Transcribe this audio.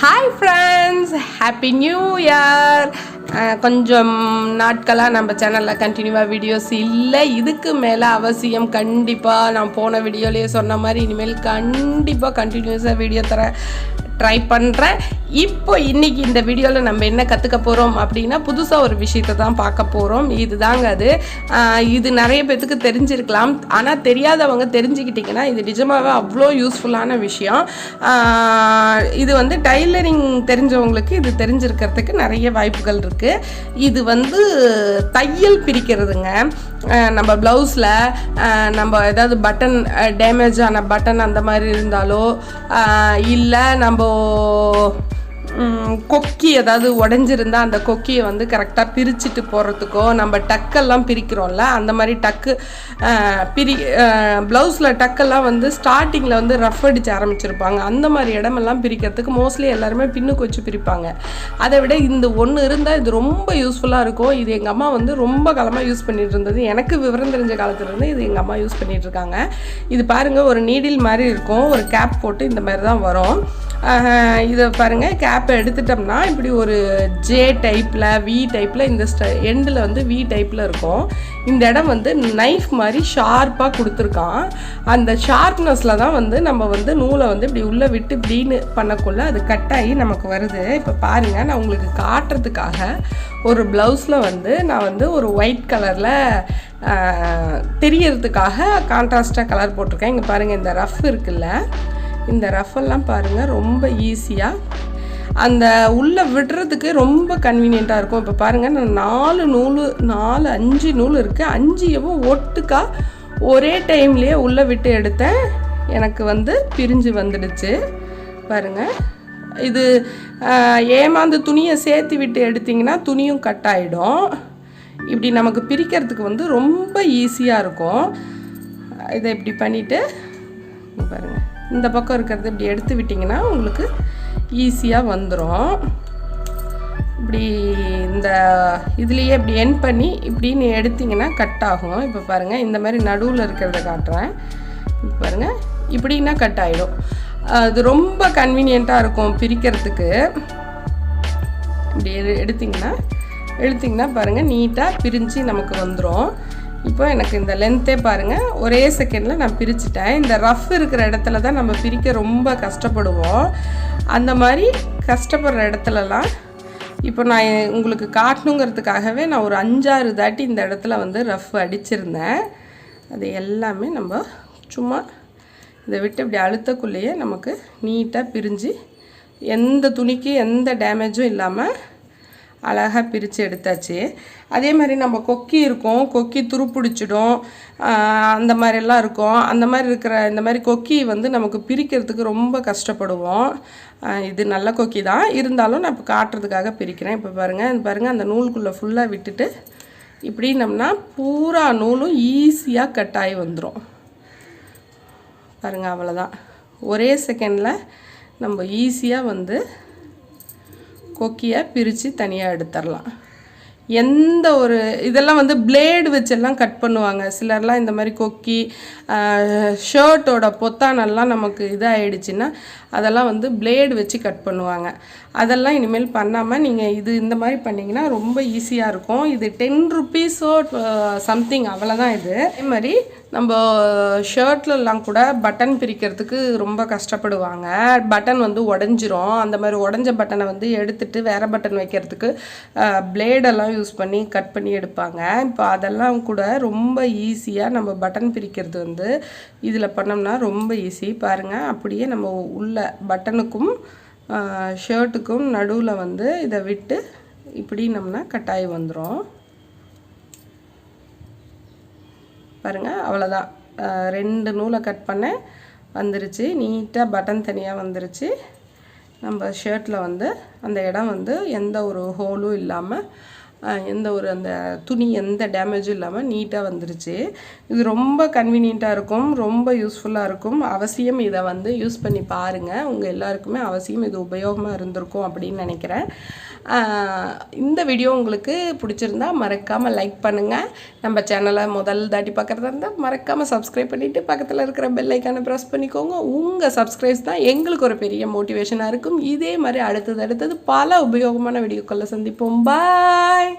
Hi friends, happy new year. கொஞ்சம் நாட்களாக நம்ம சேனலில் கண்டினியூவாக வீடியோஸ் இல்லை. இதுக்கு மேலே அவசியம் கண்டிப்பாக நான் போன வீடியோலேயே சொன்ன மாதிரி இனிமேல் கண்டிப்பாக கண்டினியூஸாக வீடியோ ட்ரை பண்ணுறேன். இப்போ இன்றைக்கி இந்த வீடியோவில் நம்ம என்ன கற்றுக்க போகிறோம் அப்படின்னா, புதுசாக ஒரு விஷயத்தை தான் பார்க்க போகிறோம். இது தாங்க அது. இது நிறைய பேர்த்துக்கு தெரிஞ்சிருக்கலாம், ஆனால் தெரியாதவங்க தெரிஞ்சுக்கிட்டிங்கன்னா இது நிஜமாகவே அவ்வளோ யூஸ்ஃபுல்லான விஷயம். இது வந்து டைலரிங் தெரிஞ்சவங்களுக்கு இது தெரிஞ்சிருக்கிறதுக்கு நிறைய வாய்ப்புகள் இருக்குது. இது வந்து தையல் பிரிக்கிறதுங்க. நம்ம ப்ளவுஸில் நம்ம ஏதாவது பட்டன் டேமேஜ் ஆன பட்டன் அந்த மாதிரி இருந்தாலோ, இல்லை நம்ம கொக்கி ஏதாவது உடஞ்சிருந்தா அந்த கொக்கியை வந்து கரெக்டாக பிரிச்சுட்டு போகிறதுக்கோ, நம்ம டக்கெல்லாம் பிரிக்கிறோம்ல, அந்த மாதிரி டக்கு ப்ளவுஸில் டக்கெல்லாம் வந்து ஸ்டார்டிங்கில் வந்து ரஃப் அடித்து ஆரம்பிச்சிருப்பாங்க. அந்த மாதிரி இடமெல்லாம் பிரிக்கிறதுக்கு மோஸ்ட்லி எல்லாருமே பின்னுக்கு வச்சு பிரிப்பாங்க. அதை விட இந்த ஒன்று இருந்தால் இது ரொம்ப யூஸ்ஃபுல்லாக இருக்கும். இது எங்கள் அம்மா வந்து ரொம்ப காலமாக யூஸ் பண்ணிகிட்டு இருந்தது. எனக்கு விவரம் தெரிஞ்ச காலத்துலேருந்து இது எங்கள் அம்மா யூஸ் பண்ணிகிட்டு இருக்காங்க. இது பாருங்கள், ஒரு நீடில் மாதிரி இருக்கும், ஒரு கேப் போட்டு இந்த மாதிரி தான் வரும். இதை பாருங்கள், கேப்பை எடுத்துட்டோம்னா இப்படி ஒரு ஜே டைப்பில் வி டைப்பில் இந்த எண்டில் வந்து வி டைப்பில் இருக்கும். இந்த இடம் வந்து நைஃப் மாதிரி ஷார்ப்பாக கொடுத்துருக்கான். அந்த ஷார்ப்னஸில் தான் வந்து நம்ம வந்து நூலை வந்து இப்படி உள்ளே விட்டு இப்படின்னு பண்ணக்குள்ள அது கட்டாகி நமக்கு வருது. இப்போ பாருங்கள், நான் உங்களுக்கு காட்டுறதுக்காக ஒரு ப்ளவுஸில் வந்து நான் வந்து ஒரு ஒயிட் கலரில் தெரியறதுக்காக கான்ட்ராஸ்டாக கலர் போட்டிருக்கேன். இங்கே பாருங்கள், இந்த ரஃப் இருக்குல்ல, இந்த ரஃபெல்லாம் பாருங்கள் ரொம்ப ஈஸியாக அந்த உள்ளே விடுறதுக்கு ரொம்ப கன்வீனியண்ட்டாக இருக்கும். இப்போ பாருங்கள், நான் 5 நூல் இருக்குது. 5 ஒட்டுக்கா ஒரே டைம்லேயே உள்ளே விட்டு எடுத்தேன். எனக்கு வந்து பிரிஞ்சு வந்துடுச்சு பாருங்கள். இது ஏமாந்து துணியை சேர்த்து விட்டு எடுத்திங்கன்னா துணியும் கட் ஆகிடும். இப்படி நமக்கு பிரிக்கிறதுக்கு வந்து ரொம்ப ஈஸியாக இருக்கும். இதை இப்படி பண்ணிவிட்டு பாருங்கள், இந்த பக்கம் இருக்கிறது இப்படி எடுத்து விட்டிங்கன்னா உங்களுக்கு ஈஸியாக வந்துடும். இப்படி இந்த இதுலேயே இப்படி என் பண்ணி இப்படின்னு எடுத்திங்கன்னா கட் ஆகும். இப்போ பாருங்கள், இந்த மாதிரி நடுவில் இருக்கிறத காட்டுறேன். இப்போ பாருங்கள், இப்படின்னா கட் ஆகிடும். அது ரொம்ப கன்வீனியண்ட்டாக இருக்கும் பிரிக்கிறதுக்கு. இப்படி எடுத்திங்கன்னா பாருங்கள், நீட்டாக பிரிஞ்சு நமக்கு வந்துடும். இப்போ எனக்கு இந்த லென்த்தே பாருங்கள், ஒரே செகண்டில் நான் பிரிச்சுட்டேன். இந்த ரஃப் இருக்கிற இடத்துல தான் நம்ம பிரிக்க ரொம்ப கஷ்டப்படுவோம். அந்த மாதிரி கஷ்டப்படுற இடத்துலலாம் இப்போ நான் உங்களுக்கு காட்டணுங்கிறதுக்காகவே நான் ஒரு 5-6 தாட்டி இந்த இடத்துல வந்து ரஃப் அடிச்சிருந்தேன். அது எல்லாமே நம்ம சும்மா இதை விட்டு இப்படி அழுத்தக்குள்ளேயே நமக்கு நீட்டாக பிரிஞ்சு எந்த துணிக்கு எந்த டேமேஜும் இல்லாமல் அழகாக பிரித்து எடுத்தாச்சு. அதே மாதிரி நம்ம கொக்கி இருக்கும், கொக்கி துருப்பிடிச்சிடும், அந்த மாதிரிலாம் இருக்கும். அந்த மாதிரி இருக்கிற இந்த மாதிரி கொக்கி வந்து நமக்கு பிரிக்கிறதுக்கு ரொம்ப கஷ்டப்படுவோம். இது நல்ல கொக்கி தான், இருந்தாலும் நான் இப்போ காட்டுறதுக்காக பிரிக்கிறேன். இப்போ பாருங்கள், அந்த நூலுக்குள்ளே ஃபுல்லாக விட்டுட்டு இப்படின்னம்னா பூரா நூலும் ஈஸியாக கட் ஆகி வந்துடும். பாருங்கள், அவ்வளோதான். ஒரே செகண்டில் நம்ம ஈஸியாக வந்து கொக்கியை பிரித்து தனியாக எடுத்துடலாம். எந்த ஒரு இதெல்லாம் வந்து பிளேடு வச்செல்லாம் கட் பண்ணுவாங்க சிலர்லாம். இந்த மாதிரி கொக்கி ஷர்ட்டோட பொத்தானெல்லாம் நமக்கு இதாகிடுச்சின்னா அதெல்லாம் வந்து பிளேடு வச்சு கட் பண்ணுவாங்க. அதெல்லாம் இனிமேல் பண்ணாமல் நீங்கள் இந்த மாதிரி பண்ணிங்கன்னா ரொம்ப ஈஸியாக இருக்கும். இது 10 ருபீஸோ சம்திங் அவ்வளோதான் இது. அதே மாதிரி நம்ம ஷர்ட்லலாம் கூட பட்டன் பிரிக்கிறதுக்கு ரொம்ப கஷ்டப்படுவாங்க. பட்டன் வந்து உடஞ்சிரும். அந்த மாதிரி உடஞ்ச பட்டனை வந்து எடுத்துகிட்டு வேறு பட்டன் வைக்கிறதுக்கு பிளேடெல்லாம் யூஸ் பண்ணி கட் பண்ணி எடுப்பாங்க. இப்போ அதெல்லாம் கூட ரொம்ப ஈஸியாக நம்ம பட்டன் பிரிக்கிறது வந்து இதில் பண்ணோம்னா ரொம்ப ஈஸி. பாருங்கள், அப்படியே நம்ம உள்ள பட்டனுக்கும் ஷர்ட்டுக்கும் நடுவில் வந்து இதை விட்டு இப்படினோம்னா கட்டாயி வந்துடும். பாருங்கள், அவ்வளோதான். 2 நூலை கட் பண்ண வந்துருச்சு. நீட்டாக பட்டன் தனியாக வந்துருச்சு. நம்ம ஷர்ட்டில் வந்து அந்த இடம் வந்து எந்த ஒரு ஹோலும் இல்லாமல் எந்த ஒரு அந்த துணி எந்த டேமேஜும் இல்லாமல் நீட்டாக வந்துருச்சு. இது ரொம்ப கன்வீனியண்ட்டாக இருக்கும், ரொம்ப யூஸ்ஃபுல்லாக இருக்கும். அவசியம் இதை வந்து யூஸ் பண்ணி பாருங்கள். உங்கள் எல்லாருக்குமே அவசியம் இது உபயோகமாக இருந்திருக்கும் அப்படின்னு நினைக்கிறேன். இந்த வீடியோ உங்களுக்கு பிடிச்சிருந்தா மறக்காமல் லைக் பண்ணுங்கள். நம்ம சேனலை முதல் தாட்டி பார்க்குறதா இருந்தால் மறக்காமல் சப்ஸ்கிரைப் பண்ணிவிட்டு பக்கத்தில் இருக்கிற பெல் ஐக்கானை ப்ரெஸ் பண்ணிக்கோங்க. உங்கள் சப்ஸ்கிரைப்ஸ் தான் எங்களுக்கு ஒரு பெரிய மோட்டிவேஷனாக இருக்கும். இதே மாதிரி அடுத்தது பல உபயோகமான வீடியோக்களில் சந்திப்போம். பாய்.